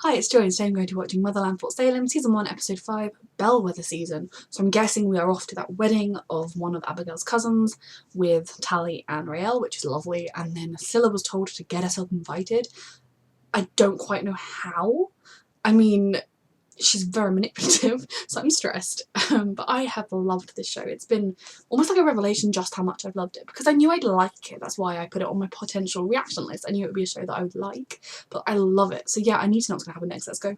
Hi, it's Joy and today I'm going to be watching Motherland, Salem, Season 1, Episode 5, Bellweather season. So I'm guessing we are off to that wedding of one of Abigail's cousins with Tally and Raelle, which is lovely, and then Scylla was told to get herself invited. I don't quite know how. I mean, she's very manipulative, so I'm stressed. But I have loved this show. It's been almost like a revelation just how much I've loved it, because I knew I'd like it. That's why I put it on my potential reaction list. I knew it would be a show that I would like, but I love it. So yeah, I need to know what's going to happen next. Let's go.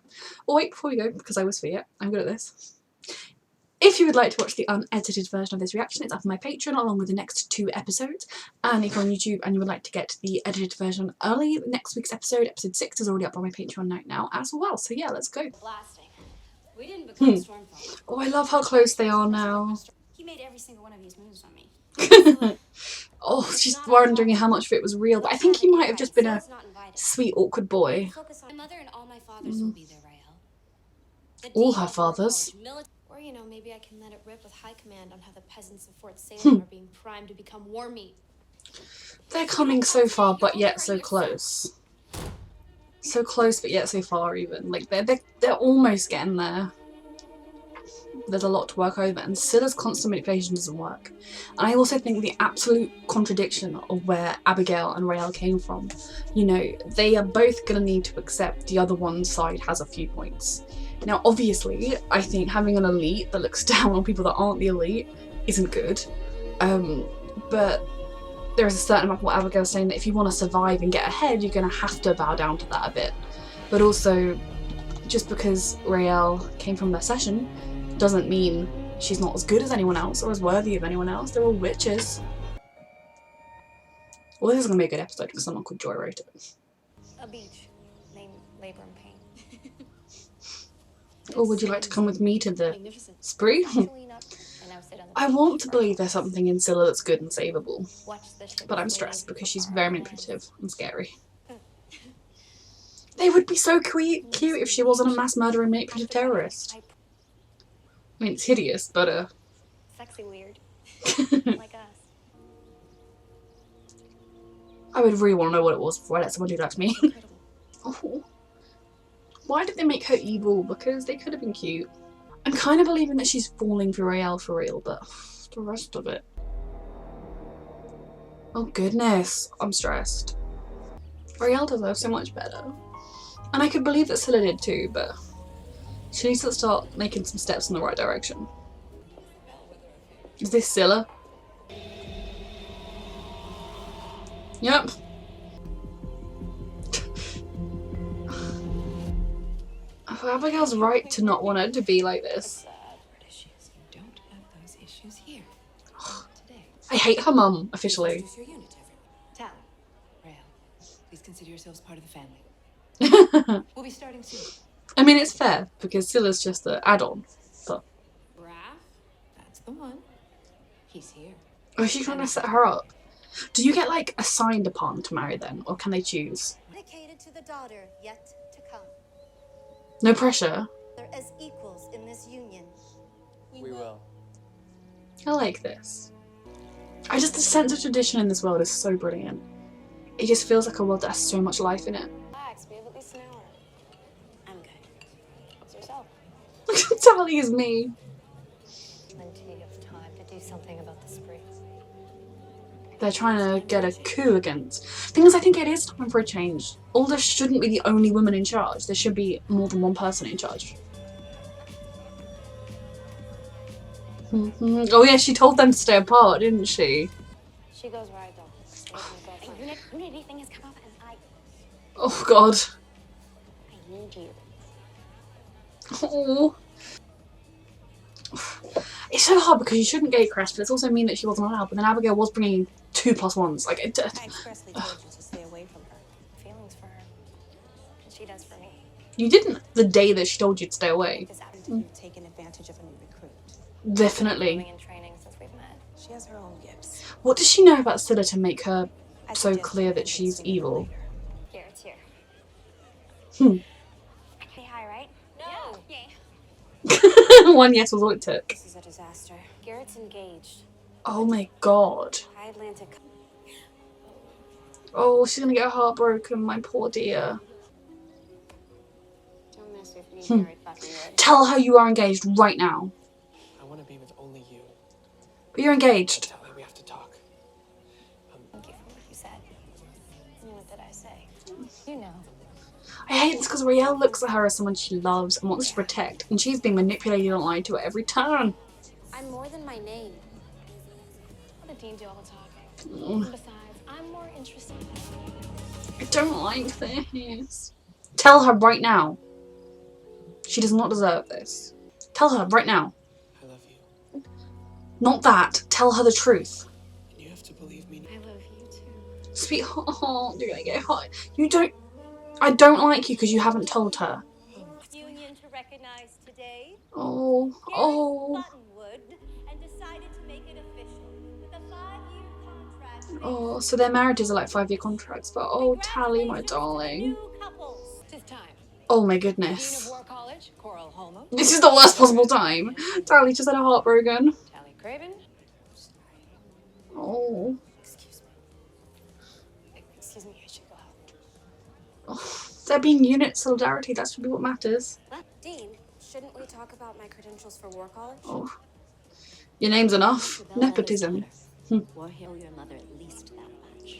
Oh wait, before we go, because I always forget, I'm good at this. If you would like to watch the unedited version of this reaction, it's up on my Patreon along with the next 2 episodes. And if you're on YouTube and you would like to get the edited version early, next week's episode, episode 6, is already up on my Patreon right now as well. So yeah, let's go. We didn't become Stormfall. Oh, I love how close they are now. He made every single one of these moves on me. Oh, she's wondering how much of it was real, but I think he might have just been a sweet, awkward boy. My mother and all my fathers will be there, Raelle. All her fathers. Or, you know, maybe I can let it rip with high command on how the peasants of Fort Salem are being primed to become war meat. They're coming so far, but yet so close. So close, but yet so far even. Like, they're almost getting there. There's a lot to work over, and Scylla's constant manipulation doesn't work. And I also think the absolute contradiction of where Abigail and Raelle came from, you know, they are both going to need to accept the other one's side has a few points. Now, obviously, I think having an elite that looks down on people that aren't the elite isn't good. But there is a certain amount of what Abigail's saying, that if you want to survive and get ahead, you're going to have to bow down to that a bit. But also, just because Raelle came from their session doesn't mean she's not as good as anyone else or as worthy of anyone else. They're all witches. Well, this is going to be a good episode because someone called Joy wrote it. A beach named Labor and Pain. Or would you like to come with me to the spree? I want to believe there's something in Scylla that's good and savable, but I'm stressed because she's very manipulative and scary. They would be so cute if she wasn't a mass murdering manipulative terrorist. I mean, it's hideous, but sexy weird. Like us. I would really want to know what it was before I let someone do that to me. Oh. Why did they make her evil? Because they could have been cute. I'm kind of believing that she's falling for Raelle for real, but the rest of it. Oh goodness, I'm stressed. Raelle deserves so much better. And I could believe that Scylla did too, but she needs to start making some steps in the right direction. Is this Scylla? Yep. Abigail's right to not want her to be like this. I hate her mum, officially. Tally, Raelle, please consider yourselves part of the family. We'll be starting soon. I mean, it's fair, because Scylla's just an add-on, but... Raph, that's the one. He's here. Oh, is she trying to set her up? Do you get, like, assigned upon to marry then, or can they choose? Dedicated to the daughter yet to come. No pressure. They're as equals in this union. We will. I like this. The sense of tradition in this world is so brilliant. It just feels like a world that has so much life in it. Relax, we have at least an hour. I'm good. How's yourself? Tally is me. Plenty of time to do something about the spree. They're trying to get a coup against. Thing is, I think it is time for a change. Aldous shouldn't be the only woman in charge. There should be more than one person in charge. Oh yeah, she told them to stay apart, didn't she? She goes where I go. Unity thing has come up and Oh god. I need you. Oh. It's so hard because you shouldn't gatecrash, but it's also mean that she wasn't allowed. But then Abigail was bringing 2+1s. Like, I expressly told you to stay away from her. Feelings for her. And she does for me. You didn't the day that she told you to stay away. You've taken advantage of a new recruit. Definitely. In training since we've met. She has her own gifts. What does she know about Scylla to make her so clear that she's evil? Garrett's here. Hmm. Say hi, right? No. Yay. One yes was all it took. This is a disaster. Garrett's engaged. Oh my god. High Atlantic. Oh, she's gonna get heartbroken, my poor dear. promise me if we married Buffy would. Tell her you are engaged right now. I want to be with only you. But you're engaged. Tally, we have to talk. Thank you for what you said. And what did I say? You know. I hate this because Raelle looks at her as someone she loves and wants to protect, and she's being manipulated and lied to at every turn. I'm more than my name. Let the dean do all the talking. And besides, I'm more interested. I don't like this. Tell her right now. She does not deserve this. Tell her right now. I love you. Not that. Tell her the truth. And you have to believe me. I love you too. Sweetheart, you're gonna get hot. You don't. I don't like you because you haven't told her. Union to recognize today Oh. Buttonwood and decided to make it official with a 5-year contract. Oh, so their marriages are like 5-year contracts, but oh, Tally, my darling. New couples. Tis time. Oh my Dean of goodness. War College, Coral Holmo. This is the worst possible time. Tally just had a heartbroken. Tally Craven. Oh. Excuse me. Excuse me, I should go out. Oh. There being unit solidarity, that should be what matters. Dean, shouldn't we talk about my credentials for War College? Oh. Your name's enough. Nepotism. War hero your mother at least that much.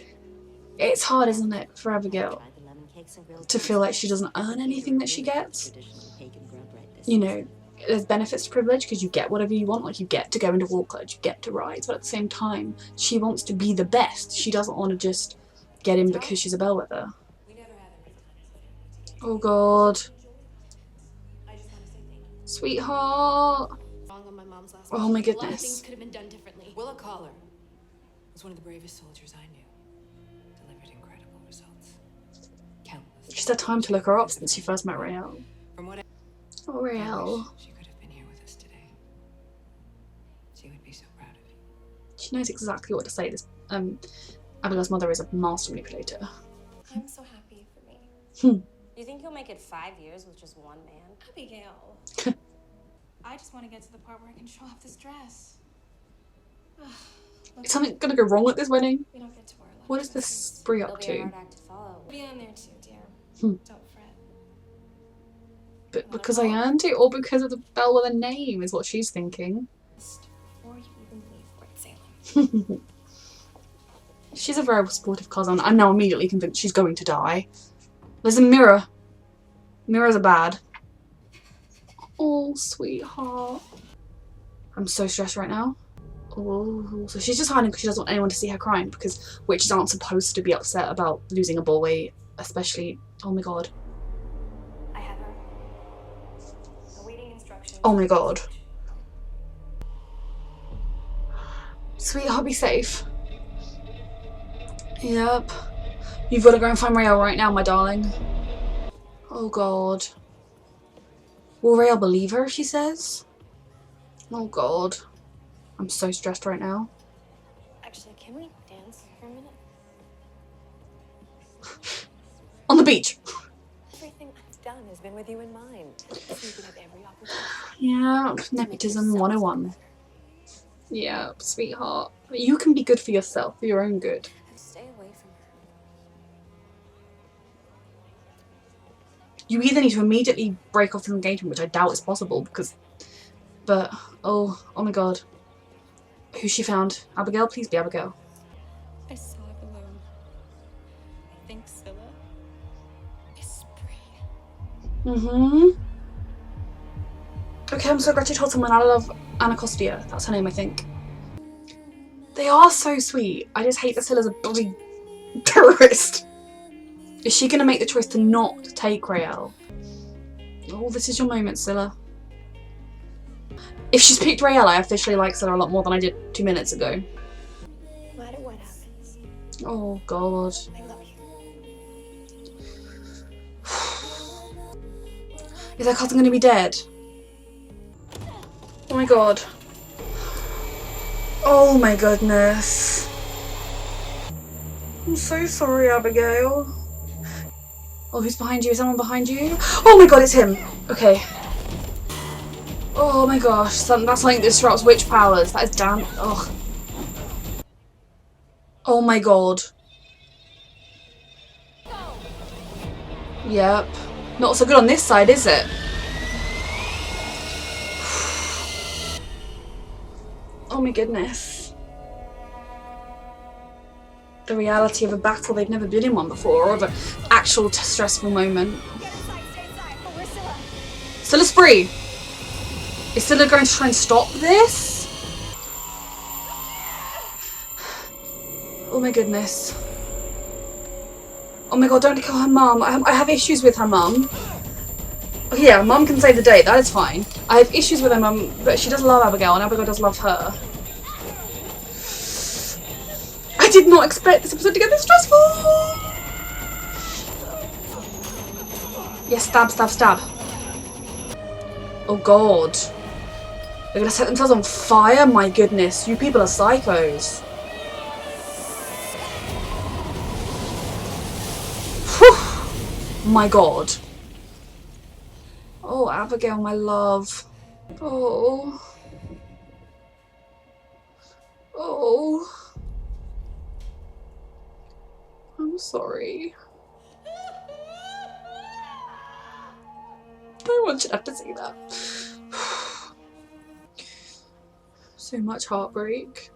It's hard, isn't it, for Abigail Try the lemon cakes and grilled to feel like she doesn't earn anything that she gets. traditional pagan grub right this You know, there's benefits to privilege because you get whatever you want. Like, you get to go into War College, you get to rise, but at the same time, she wants to be the best. She doesn't want to just get in because she's a Bellweather. We never had everything. Oh God. I just want to say thank you. Sweetheart. Wrong on my mom's last Oh my name. A lot of goodness. things could have been done differently. Willa Collar was one of the bravest soldiers I knew. Delivered incredible results. Countless. She's had time to look her up since she first met Raelle. From what I Oh, Raelle. wish she could have been here with us today. She would be so proud of you. She knows exactly what to say. This Abigail's mother is a master manipulator. I'm so happy for me. You think you'll make it 5 years with just one man? Abigail. I just want to get to the part where I can show off this dress. Is something gonna go wrong at this wedding? We don't get to wear a lot What of is this dresses. spree It'll up be a to? hard act to follow. Be on there too, dear. Hmm. Don't fret. But because I earned it, or because of the Bellweather name, is what she's thinking. Just before you even leave Fort Salem. She's a very supportive cousin. I'm now immediately convinced she's going to die. There's a mirror. Mirrors are bad. Oh, sweetheart. I'm so stressed right now. Oh, so she's just hiding because she doesn't want anyone to see her crying, because witches aren't supposed to be upset about losing a boy, especially. Oh my God. I have her. Awaiting instructions. Oh my God. Sweetheart, be safe. Yep. You've got to go and find Raelle right now, my darling. Oh God. Will Raelle believe her if she says? Oh God. I'm so stressed right now. Actually, can we dance for a minute? On the beach. Everything I've done has been with you in mind. So you can have every opportunity. Yeah, nepotism 101. Yeah, sweetheart. You can be good for yourself, for your own good. Stay away from her. You either need to immediately break off the engagement, which I doubt is possible, because... But, oh my God. Who she found? Abigail? Please be Abigail. I saw it alone. I think Scylla is spree. Okay, I'm so glad you told someone. I love Anacostia. That's her name, I think. They are so sweet. I just hate that Scylla's a bloody terrorist. Is she going to make the choice to not take Raelle? Oh, this is your moment, Scylla. If she's picked Raelle, I officially like Scylla a lot more than I did 2 minutes ago. No matter what happens, Oh, God. I love you. Is her cousin going to be dead? Oh my God. Oh my goodness. I'm so sorry, Abigail. Oh, who's behind you? Is someone behind you? Oh my God, it's him. Okay. Oh my gosh, that's something that disrupts witch powers. That is damn. Ugh. Oh my God. Yep. Not so good on this side, is it? Oh my goodness. The reality of a battle they've never been in one before, or of an actual stressful moment. Scylla's free! Is Scylla going to try and stop this? Oh my goodness. Oh my god, don't kill her mum. I have issues with her mum. Yeah, mum can save the day, that is fine. I have issues with her mum, but she does love Abigail, and Abigail does love her. I did not expect this episode to get this stressful! Yes, stab, stab, stab. Oh god. They're gonna set themselves on fire? My goodness, you people are psychos. Whew. My god. Oh, Abigail, my love. Oh. Oh. I'm sorry. No one should have to see that. So much heartbreak.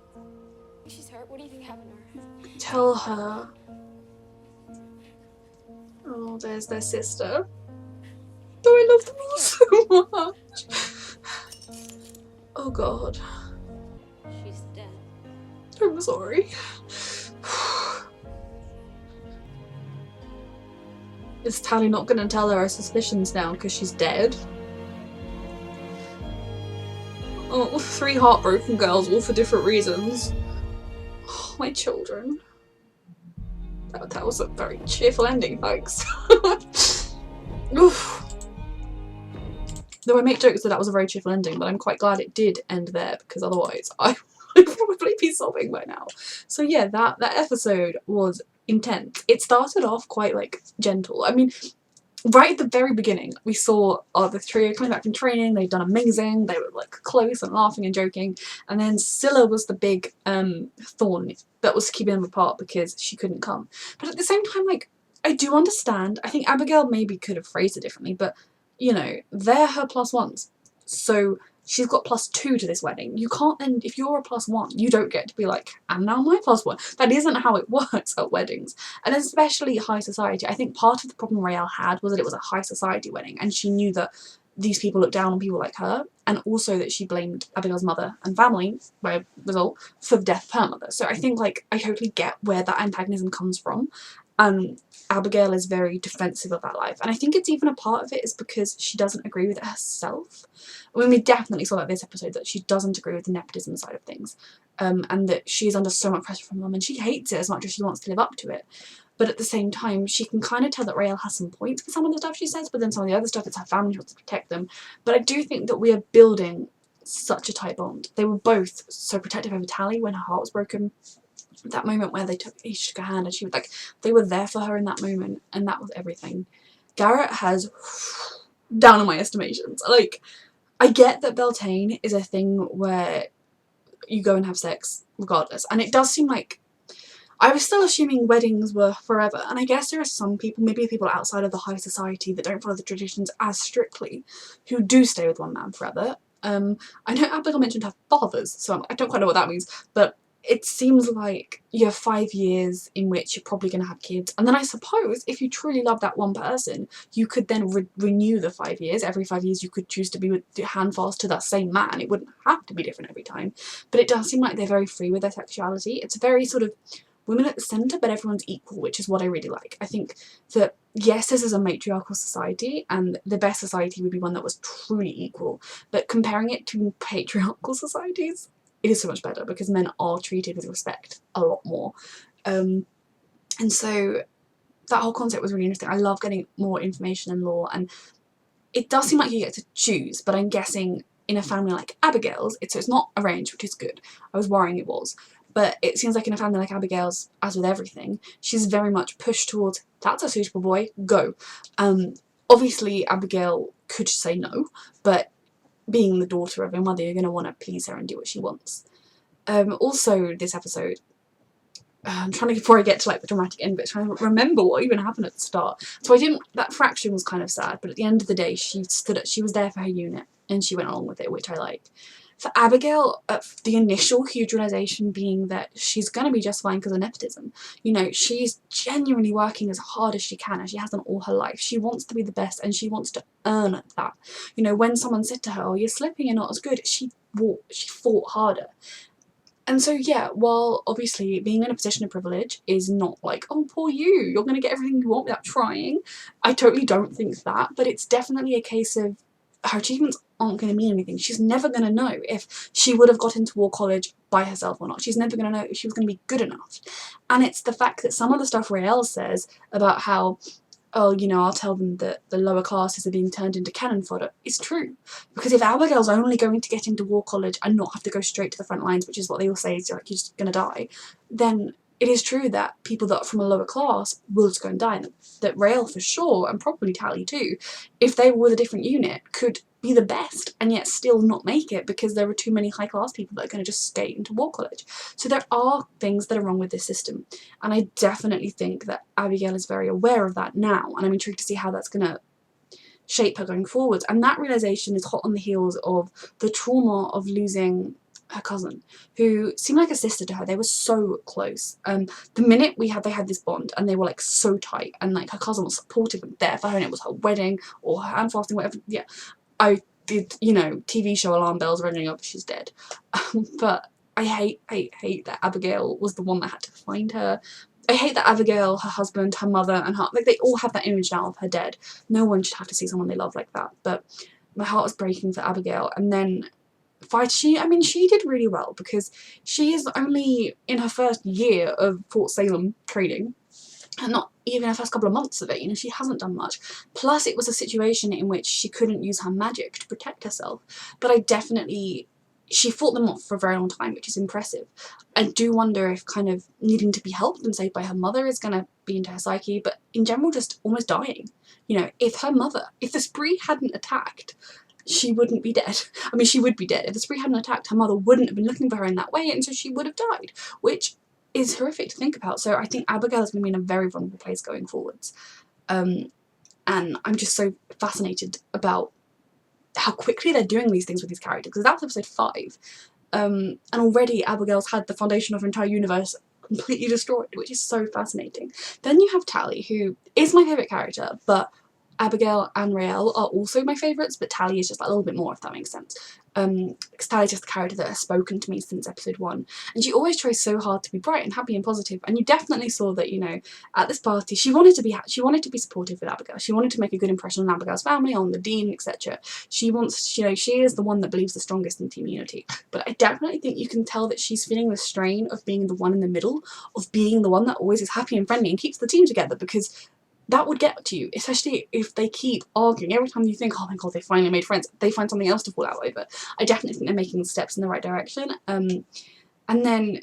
She's hurt. What do you think happened to her? Tell her. Oh, there's their sister. Oh, I love them all so much. Oh god. She's dead. I'm sorry. Is Tally not going to tell her suspicions now because she's dead? Oh, 3 heartbroken girls, all for different reasons. Oh, my children. That was a very cheerful ending, thanks. Oof. Though I make jokes that was a very cheerful ending, but I'm quite glad it did end there, because otherwise I would probably be sobbing by now. So yeah, that episode was intense. It started off quite like gentle. I mean, right at the very beginning we saw the trio coming back from training. They'd done amazing, they were like close and laughing and joking, and then Scylla was the big thorn that was keeping them apart because she couldn't come. But at the same time, like, I do understand. I think Abigail maybe could have phrased it differently, but you know, they're her +1s, so she's got +2 to this wedding. You can't then, if you're a +1, you don't get to be like, and now my +1. That isn't how it works at weddings, and especially high society. I think part of the problem Raelle had was that it was a high society wedding, and she knew that these people looked down on people like her, and also that she blamed Abigail's mother and family, by result, for the death of her mother. So I think, like, I totally get where that antagonism comes from, and Abigail is very defensive of that life, and I think it's even a part of it is because she doesn't agree with it herself. I mean, we definitely saw that this episode, that she doesn't agree with the nepotism side of things, and that she's under so much pressure from mum, and she hates it as much as she wants to live up to it. But at the same time, she can kind of tell that Raelle has some points with some of the stuff she says, but then some of the other stuff, it's her family, she wants to protect them. But I do think that we are building such a tight bond. They were both so protective over Tally when her heart was broken. That moment where he shook her hand and she was like, they were there for her in that moment, and that was everything. Garrett has down in my estimations. Like, I get that Beltane is a thing where you go and have sex regardless, and it does seem like I was still assuming weddings were forever, and I guess there are some people, maybe people outside of the high society that don't follow the traditions as strictly, who do stay with one man forever. I know Abigail mentioned her fathers, so I don't quite know what that means, but it seems like you have 5 years in which you're probably going to have kids, and then I suppose if you truly love that one person, you could then renew the 5 years. Every 5 years you could choose to be with handfast to that same man. It wouldn't have to be different every time, but it does seem like they're very free with their sexuality. It's very sort of women at the centre, but everyone's equal, which is what I really like. I think that, yes, this is a matriarchal society, and the best society would be one that was truly equal, but comparing it to patriarchal societies, it is so much better because men are treated with respect a lot more. And so that whole concept was really interesting. I love getting more information and lore, and it does seem like you get to choose, but I'm guessing in a family like Abigail's, it's not arranged, which is good. I was worrying it was. But it seems like in a family like Abigail's, as with everything, she's very much pushed towards, that's a suitable boy, go. Obviously Abigail could say no, but being the daughter of her mother, you're going to want to please her and do what she wants. Also, this episode, I'm trying to, before I get to like the dramatic end bit, trying to remember what even happened at the start. So that fraction was kind of sad, but at the end of the day, she was there for her unit, and she went along with it, which I liked. For Abigail, the initial huge realization being that she's going to be just fine because of nepotism. You know, she's genuinely working as hard as she can, as she has done all her life. She wants to be the best, and she wants to earn that. You know, when someone said to her, "Oh, you're slipping, you're not as good," she fought harder. And so, yeah, while obviously being in a position of privilege is not like, oh, poor you're going to get everything you want without trying. I totally don't think that, but it's definitely a case of her achievements aren't going to mean anything. She's never going to know if she would have got into War College by herself or not. She's never going to know if she was going to be good enough. And it's the fact that some of the stuff Raelle says about how, oh, you know, I'll tell them that the lower classes are being turned into cannon fodder, is true. Because if Abigail's only going to get into War College and not have to go straight to the front lines, which is what they all say, is like, you're just going to die, then it is true that people that are from a lower class will just go and die. And that Raelle for sure, and probably Tally too, if they were with a different unit, could be the best and yet still not make it because there are too many high class people that are going to just skate into War College. So there are things that are wrong with this system, and I definitely think that Abigail is very aware of that now, and I'm intrigued to see how that's going to shape her going forwards. And that realization is hot on the heels of the trauma of losing her cousin, who seemed like a sister to her. They were so close. The minute they had this bond, and they were like so tight, and like her cousin was supportive and there for her, and it was her wedding or her hand fasting, whatever. Yeah, I did, you know, TV show alarm bells ringing up, she's dead. But I hate that Abigail was the one that had to find her. I hate that Abigail, her husband, her mother, and her, like, they all have that image now of her dead. No one should have to see someone they love like that. But my heart is breaking for Abigail. And then she did really well, because she is only in her first year of Fort Salem training, and not even her first couple of months of it. You know, she hasn't done much. Plus, it was a situation in which she couldn't use her magic to protect herself. But she fought them off for a very long time, which is impressive. I do wonder if kind of needing to be helped and saved by her mother is going to be into her psyche, but in general just almost dying. You know, if the spree hadn't attacked, she wouldn't be dead. I mean, she would be dead. If the spree hadn't attacked, her mother wouldn't have been looking for her in that way, and so she would have died, which is horrific to think about. So I think Abigail is going to be in a very vulnerable place going forwards. And I'm just so fascinated about how quickly they're doing these things with these characters, because that was episode 5. And already Abigail's had the foundation of her entire universe completely destroyed, which is so fascinating. Then you have Tally, who is my favourite character, but Abigail and Raelle are also my favourites, but Tally is just a little bit more, if that makes sense. Because Tally's just the character that has spoken to me since episode 1, and she always tries so hard to be bright and happy and positive, and you definitely saw that, you know, at this party she wanted to be supportive with Abigail. She wanted to make a good impression on Abigail's family, on the dean, etc. She wants, you know, she is the one that believes the strongest in Team Unity, but I definitely think you can tell that she's feeling the strain of being the one in the middle, of being the one that always is happy and friendly and keeps the team together, because that would get to you, especially if they keep arguing. Every time you think, oh my god, they finally made friends, they find something else to fall out over. I definitely think they're making steps in the right direction. And then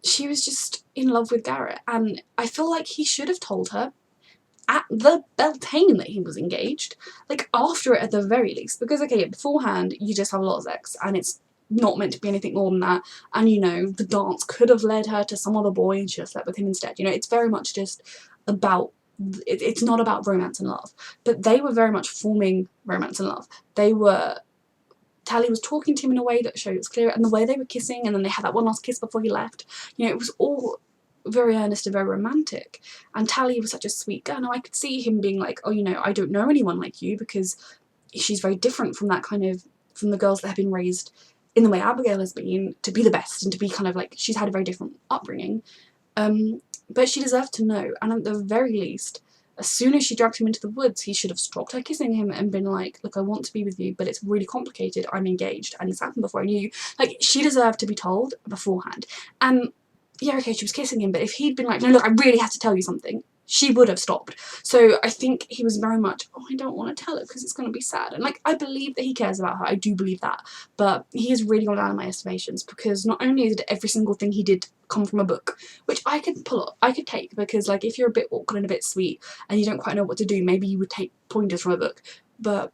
she was just in love with Garrett, and I feel like he should have told her at the Beltane that he was engaged, like after it at the very least, because okay, beforehand you just have a lot of sex and it's not meant to be anything more than that, and you know, the dance could have led her to some other boy and she have slept with him instead. You know, it's very much just about, it's not about romance and love, but they were very much forming romance and love. Tally was talking to him in a way that showed it was clear, and the way they were kissing, and then they had that one last kiss before he left, you know, it was all very earnest and very romantic. And Tally was such a sweet girl. Now I could see him being like, oh, you know, I don't know anyone like you, because she's very different from that kind of, from the girls that have been raised in the way Abigail has been, to be the best and to be kind of like, she's had a very different upbringing. But she deserved to know, and at the very least, as soon as she dragged him into the woods, he should have stopped her kissing him and been like, look, I want to be with you, but it's really complicated, I'm engaged, and it's happened before I knew you. Like, she deserved to be told beforehand. And yeah, okay, she was kissing him, but if he'd been like, no, look, I really have to tell you something, she would have stopped. So I think he was very much, oh, I don't want to tell her because it's going to be sad. And like, I believe that he cares about her, I do believe that, but he has really gone down in my estimations, because not only did every single thing he did come from a book, which I could take, because like, if you're a bit awkward and a bit sweet and you don't quite know what to do, maybe you would take pointers from a book, but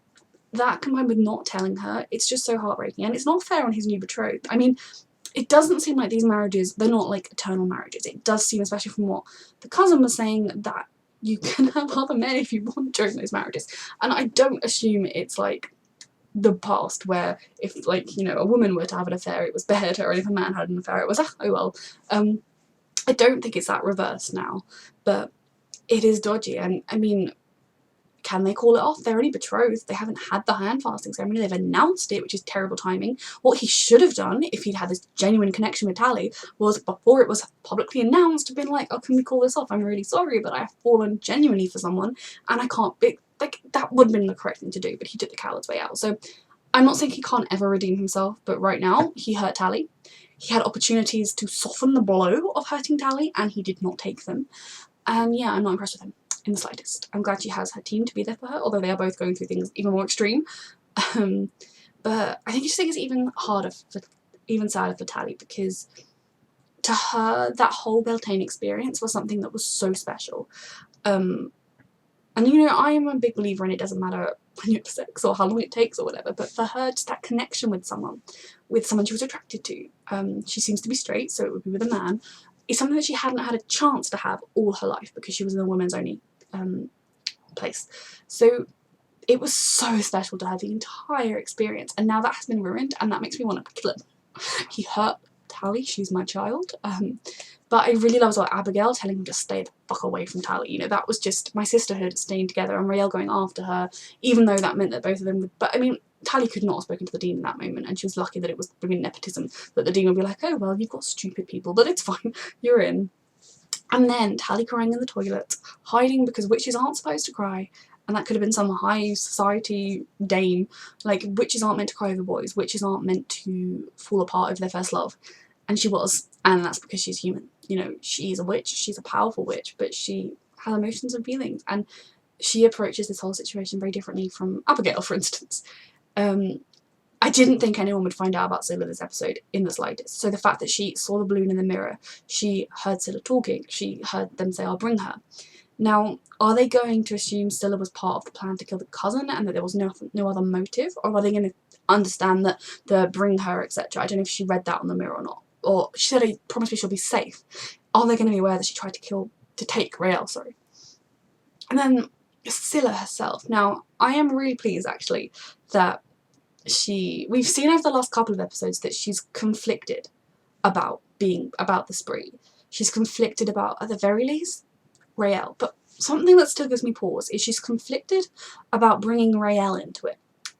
that combined with not telling her, it's just so heartbreaking, and it's not fair on his new betrothed. I mean, it doesn't seem like these marriages, they're not like eternal marriages. It does seem, especially from what the cousin was saying, that you can have other men if you want during those marriages. And I don't assume it's like the past where if, like, you know, a woman were to have an affair it was beheaded, or if a man had an affair it was, oh well. I don't think it's that reverse now, but it is dodgy. And I mean, can they call it off? They're only betrothed. They haven't had the hand fasting ceremony. They've announced it, which is terrible timing. What he should have done, if he'd had this genuine connection with Tally, was before it was publicly announced, been like, oh, can we call this off? I'm really sorry, but I've fallen genuinely for someone, and I can't be, like, that would have been the correct thing to do, but he took the coward's way out. So I'm not saying he can't ever redeem himself, but right now, he hurt Tally. He had opportunities to soften the blow of hurting Tally, and he did not take them. And yeah, I'm not impressed with him in the slightest. I'm glad she has her team to be there for her, although they are both going through things even more extreme. But I think it's even harder, even sadder for Tally, because to her, that whole Beltane experience was something that was so special. And you know, I am a big believer in it doesn't matter when you have sex or how long it takes or whatever, but for her, just that connection with someone she was attracted to, she seems to be straight, so it would be with a man, is something that she hadn't had a chance to have all her life because she was in a women's only place. So it was so special to her, the entire experience, and now that has been ruined, and that makes me want to kill him. He hurt Tally, she's my child. But I really love as well Abigail telling him to stay the fuck away from Tally. You know, that was just my sisterhood staying together and Raelle going after her, even though that meant that both of them would, but I mean, Tally could not have spoken to the Dean in that moment, and she was lucky that it was bringing nepotism, that the Dean would be like, oh well, you've got stupid people, but it's fine, you're in. And then Tally crying in the toilet, hiding because witches aren't supposed to cry, and that could have been some high society dame, like witches aren't meant to cry over boys, witches aren't meant to fall apart over their first love, and she was, and that's because she's human. You know, she's a witch, she's a powerful witch, but she has emotions and feelings, and she approaches this whole situation very differently from Abigail, for instance. I didn't think anyone would find out about Scylla this episode in the slightest. So the fact that she saw the balloon in the mirror, she heard Scylla talking, she heard them say, I'll bring her. Now, are they going to assume Scylla was part of the plan to kill the cousin and that there was no other motive? Or are they going to understand that the bring her, etc.? I don't know if she read that on the mirror or not. Or she said, I promise me she'll be safe. Are they going to be aware that she tried to take Raelle, sorry? And then Scylla herself. Now, I am really pleased, actually, that we've seen over the last couple of episodes that she's conflicted about the spree. She's conflicted about, at the very least, Raelle. But something that still gives me pause is she's conflicted about bringing Raelle into it.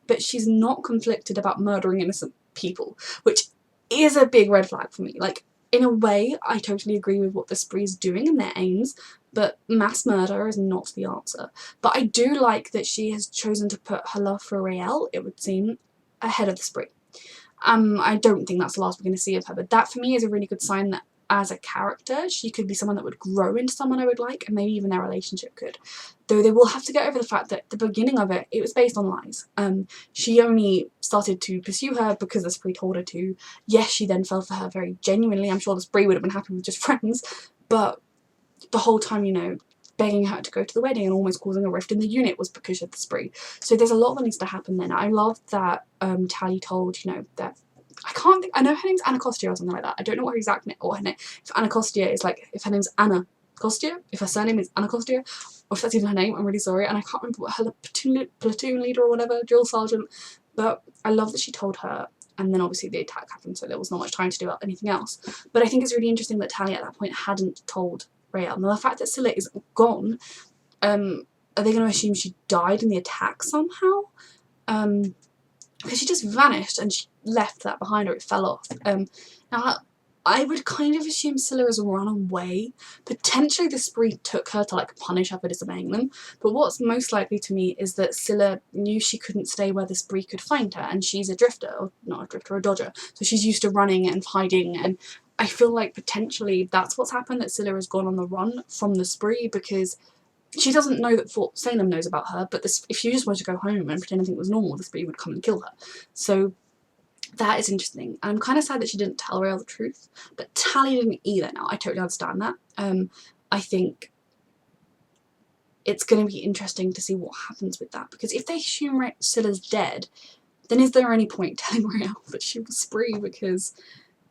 But she's not conflicted about murdering innocent people, which is a big red flag for me. Like, in a way, I totally agree with what the spree's doing and their aims, but mass murder is not the answer. But I do like that she has chosen to put her love for Raelle, it would seem, ahead of the spree. I don't think that's the last we're going to see of her, but that for me is a really good sign that as a character she could be someone that would grow into someone I would like, and maybe even their relationship could. Though they will have to get over the fact that at the beginning of it was based on lies. She only started to pursue her because the spree told her to. Yes, she then fell for her very genuinely. I'm sure the spree would have been happy with just friends, but the whole time, you know, begging her to go to the wedding and almost causing a rift in the unit was because of the spree. So there's a lot that needs to happen then. I love that Tally told, you know, that I know her name's Anacostia or something like that. I don't know what her exact name, or her name, if Anacostia is like, if her name's Anna Costia, if her surname is Anacostia, or if that's even her name, I'm really sorry, and I can't remember what her platoon leader or whatever, drill sergeant, but I love that she told her, and then obviously the attack happened, so there was not much time to do anything else. But I think it's really interesting that Tally at that point hadn't told Raelle. Now the fact that Scylla is gone, are they going to assume she died in the attack somehow? Because she just vanished and she left that behind her, it fell off. Now I would kind of assume Scylla has run away. Potentially the spree took her to like punish her for disobeying them, but what's most likely to me is that Scylla knew she couldn't stay where the spree could find her, and she's a drifter, or not a drifter, a dodger, so she's used to running and hiding, and I feel like potentially that's what's happened, that Scylla has gone on the run from the spree because she doesn't know that Fort Salem knows about her, but if she just wanted to go home and pretend everything was normal, the spree would come and kill her. So that is interesting. I'm kind of sad that she didn't tell Raelle the truth, but Tally didn't either. Now, I totally understand that. I think it's going to be interesting to see what happens with that, because if they assume Scylla's dead, then is there any point telling Raelle that she was spree? Because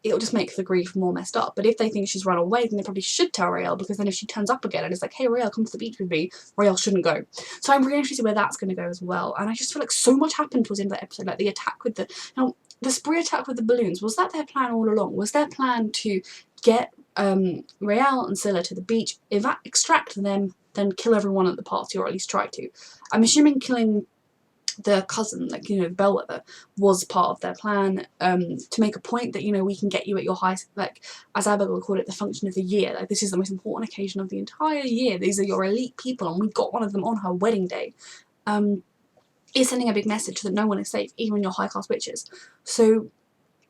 it'll just make the grief more messed up. But if they think she's run away, then they probably should tell Raelle, because then if she turns up again and is like, hey Raelle, come to the beach with me, Raelle shouldn't go. So I'm really interested where that's going to go as well. And I just feel like so much happened towards the end of that episode, like the attack with the spree attack with the balloons. Was that their plan all along? Was their plan to get Raelle and Scylla to the beach, extract them, then kill everyone at the party, or at least try to? I'm assuming killing the cousin, like, you know, Bellweather, was part of their plan, to make a point that, you know, we can get you at your highest, like, as Abigail called it, the function of the year. Like, this is the most important occasion of the entire year. These are your elite people, and we got one of them on her wedding day. Is sending a big message that no one is safe, even your high-class witches. So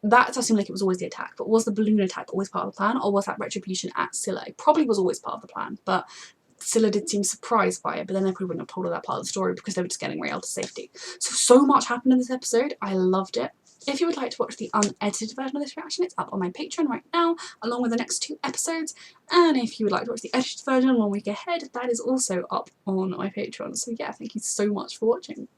that does seem like it was always the attack. But was the balloon attack always part of the plan, or was that retribution at Scylla? It probably was always part of the plan, but Scylla did seem surprised by it, but then they probably wouldn't have told her that part of the story because they were just getting Raelle to safety. So much happened in this episode. I loved it. If you would like to watch the unedited version of this reaction, it's up on my Patreon right now, along with the next 2 episodes. And if you would like to watch the edited version 1 week ahead, that is also up on my Patreon. So yeah, thank you so much for watching.